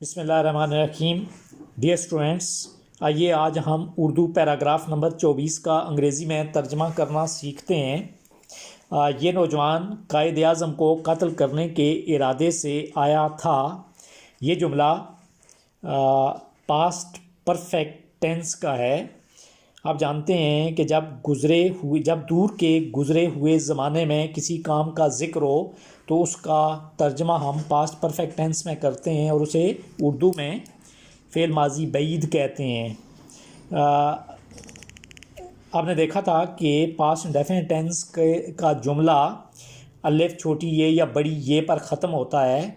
بسم اللہ الرحمن الرحیم. ڈیئر اسٹوڈینٹس، آئیے آج ہم اردو پیراگراف نمبر 24 کا انگریزی میں ترجمہ کرنا سیکھتے ہیں. یہ نوجوان قائد اعظم کو قتل کرنے کے ارادے سے آیا تھا. یہ جملہ پاسٹ پرفیکٹ ٹینس کا ہے. آپ جانتے ہیں کہ جب دور کے گزرے ہوئے زمانے میں کسی کام کا ذکر ہو تو اس کا ترجمہ ہم پاسٹ پرفیکٹ ٹینس میں کرتے ہیں اور اسے اردو میں فعل ماضی بعید کہتے ہیں. آپ نے دیکھا تھا کہ پاسٹ انڈیفینٹ ٹینس کا جملہ الف چھوٹی یہ یا بڑی یہ پر ختم ہوتا ہے،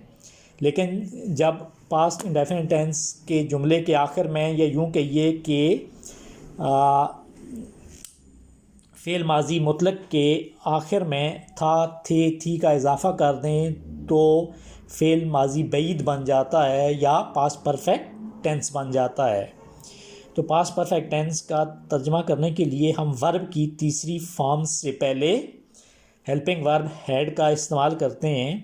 لیکن جب پاسٹ انڈیفینٹ ٹینس کے جملے کے آخر میں یا یوں کہیے کہ فعل ماضی مطلق کے آخر میں تھا تھے تھی کا اضافہ کر دیں تو فعل ماضی بعید بن جاتا ہے یا پاسٹ پرفیکٹ ٹینس بن جاتا ہے. تو پاسٹ پرفیکٹ ٹینس کا ترجمہ کرنے کے لیے ہم ورب کی تیسری فارم سے پہلے ہیلپنگ ورب ہیڈ کا استعمال کرتے ہیں.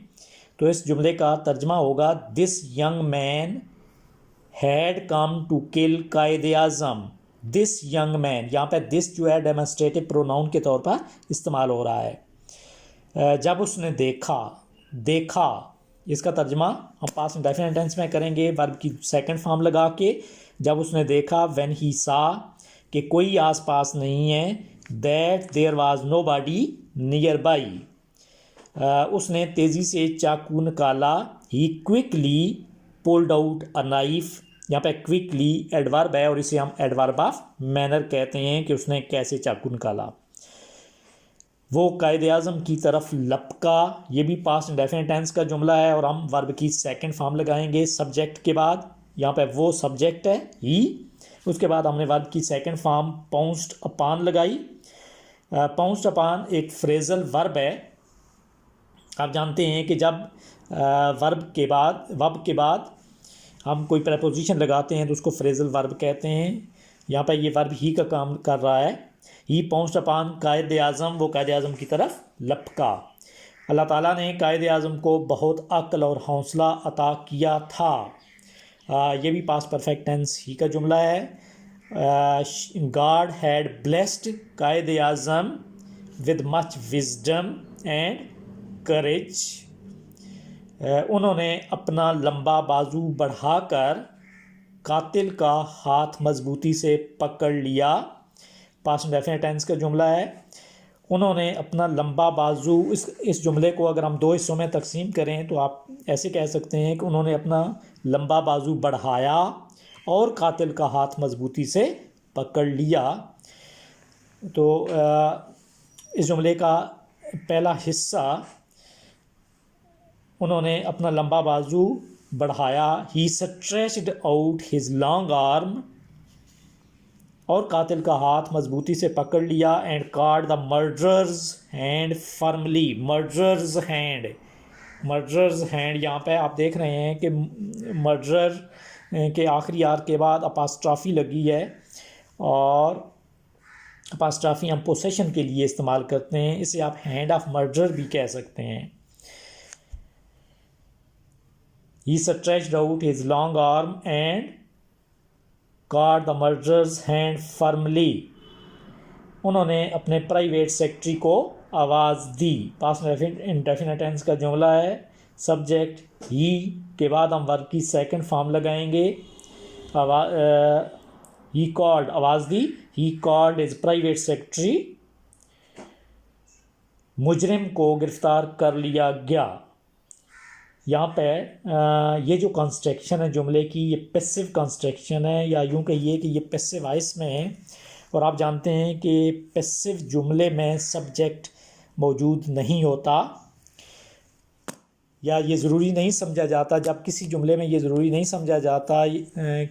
تو اس جملے کا ترجمہ ہوگا this young man had come to kill Quaid Azam. This young مین، یہاں پہ دس جو ہے ڈیمونسٹریٹو پروناؤن کے طور پر استعمال ہو رہا ہے. جب اس نے دیکھا اس کا ترجمہ ہم پاسٹ انڈیفینٹ ٹینس میں کریں گے ورب کی سیکنڈ فارم لگا کے. جب اس نے دیکھا when he saw کہ کوئی آس پاس نہیں ہے that there was nobody nearby. اس نے تیزی سے چاقو نکالا. he quickly pulled out a knife. یہاں پہ کوئکلی ایڈورب ہے اور اسے ہم ایڈورب آف مینر کہتے ہیں کہ اس نے کیسے چاقو نکالا. وہ قائد اعظم کی طرف لپکا، یہ بھی پاسٹ انڈیفینٹ ٹینس کا جملہ ہے اور ہم ورب کی سیکنڈ فارم لگائیں گے سبجیکٹ کے بعد. یہاں پہ وہ سبجیکٹ ہے ہی، اس کے بعد ہم نے ورب کی سیکنڈ فارم پاؤنسڈ اپان لگائی. پاؤنسڈ اپان ایک فریزل ورب ہے. آپ جانتے ہیں کہ جب ورب کے بعد ہم کوئی پریپوزیشن لگاتے ہیں تو اس کو فریزل ورب کہتے ہیں. یہاں پہ یہ ورب ہی کا کام کر رہا ہے. ہی پاؤنسڈ اپان قائد اعظم، وہ قائد اعظم کی طرف لپکا. اللہ تعالیٰ نے قائد اعظم کو بہت عقل اور حوصلہ عطا کیا تھا. یہ بھی پاسٹ پرفیکٹ ٹینس ہی کا جملہ ہے. God had blessed Quaid Azam with much wisdom and courage. انہوں نے اپنا لمبا بازو بڑھا کر قاتل کا ہاتھ مضبوطی سے پکڑ لیا. پاسٹ انڈیفینٹ ٹینس کا جملہ ہے. انہوں نے اپنا لمبا بازو، اس جملے کو اگر ہم دو حصوں میں تقسیم کریں تو آپ ایسے کہہ سکتے ہیں کہ انہوں نے اپنا لمبا بازو بڑھایا اور قاتل کا ہاتھ مضبوطی سے پکڑ لیا. تو اس جملے کا پہلا حصہ انہوں نے اپنا لمبا بازو بڑھایا. He stretched out his long arm, اور قاتل کا ہاتھ مضبوطی سے پکڑ لیا. And caught the murderer's hand firmly. Murderer's hand یہاں پہ آپ دیکھ رہے ہیں کہ مرڈرر کے آخری آر کے بعد اپاسٹرافی لگی ہے اور اپاسٹرافی ہم پوسیشن کے لیے استعمال کرتے ہیں. اسے آپ ہینڈ آف مرڈرر بھی کہہ سکتے ہیں. He stretched out his long arm and caught the murderer's hand firmly. انہوں نے اپنے پرائیویٹ سیکرٹری کو آواز دی. پاسٹ انڈیفینٹ ٹینس کا جملہ ہے. سبجیکٹ ہی کے بعد ہم ورب کی سیکنڈ فارم لگائیں گے. he called، آواز دی. he called his private secretary. مجرم کو گرفتار کر لیا گیا. یہاں پہ یہ جو کنسٹرکشن ہے جملے کی، یہ پیسو کنسٹرکشن ہے یا یوں کہیے کہ یہ پیسو وائس میں ہے. اور آپ جانتے ہیں کہ پیسو جملے میں سبجیکٹ موجود نہیں ہوتا یا یہ ضروری نہیں سمجھا جاتا. جب کسی جملے میں یہ ضروری نہیں سمجھا جاتا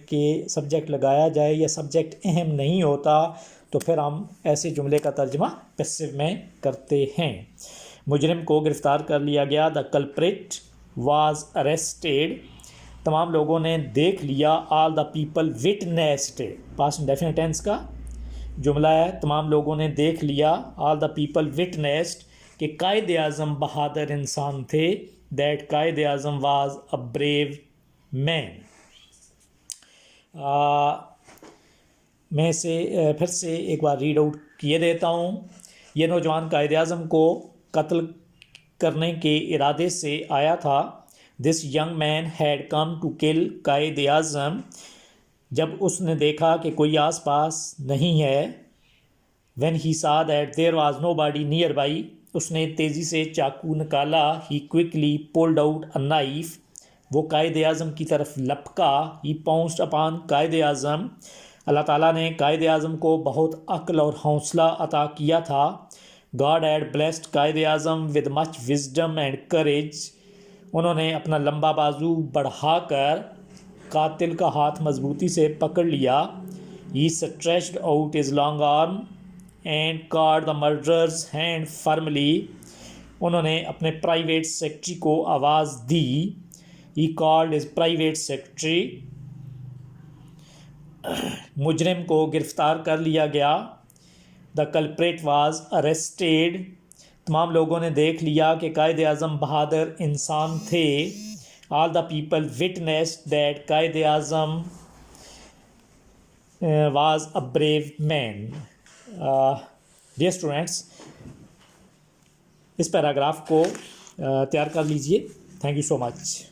کہ سبجیکٹ لگایا جائے یا سبجیکٹ اہم نہیں ہوتا تو پھر ہم ایسے جملے کا ترجمہ پیسو میں کرتے ہیں. مجرم کو گرفتار کر لیا گیا. دا کلپریٹ was arrested. تمام لوگوں نے دیکھ لیا. all the people witnessed. Past indefinite tense کا جملہ ہے. تمام لوگوں نے دیکھ لیا. all the people witnessed کہ قائد اعظم بہادر انسان تھے. that Quaid Azam was a brave man. میں اسے پھر سے ایک بار ریڈ آؤٹ کیے دیتا ہوں. یہ نوجوان قائد اعظم کو قتل کرنے کے ارادے سے آیا تھا. This young man had come to kill Quaid اعظم. جب اس نے دیکھا کہ کوئی آس پاس نہیں ہے. When he saw that there was nobody nearby. اس نے تیزی سے چاقو نکالا. He quickly pulled out a knife. وہ قائد اعظم کی طرف لپکا. ہی پاؤنسڈ اپان قائد اعظم. اللہ تعالیٰ نے قائد اعظم کو بہت عقل اور حوصلہ عطا کیا تھا. God had blessed Quaid Azam with much wisdom and courage. انہوں نے اپنا لمبا بازو بڑھا کر قاتل کا ہاتھ مضبوطی سے پکڑ لیا. He stretched out his long arm and caught the murderer's hand firmly. انہوں نے اپنے پرائیویٹ سیکرٹری کو آواز دی. He called his private secretary. مجرم کو گرفتار کر لیا گیا. The culprit was arrested. تمام لوگوں نے دیکھ لیا کہ قائد اعظم بہادر انسان تھے. All the people witnessed that Quaid Azam was a brave man. Dear students, اس پیراگراف کو تیار کر لیجئے. Thank you so much.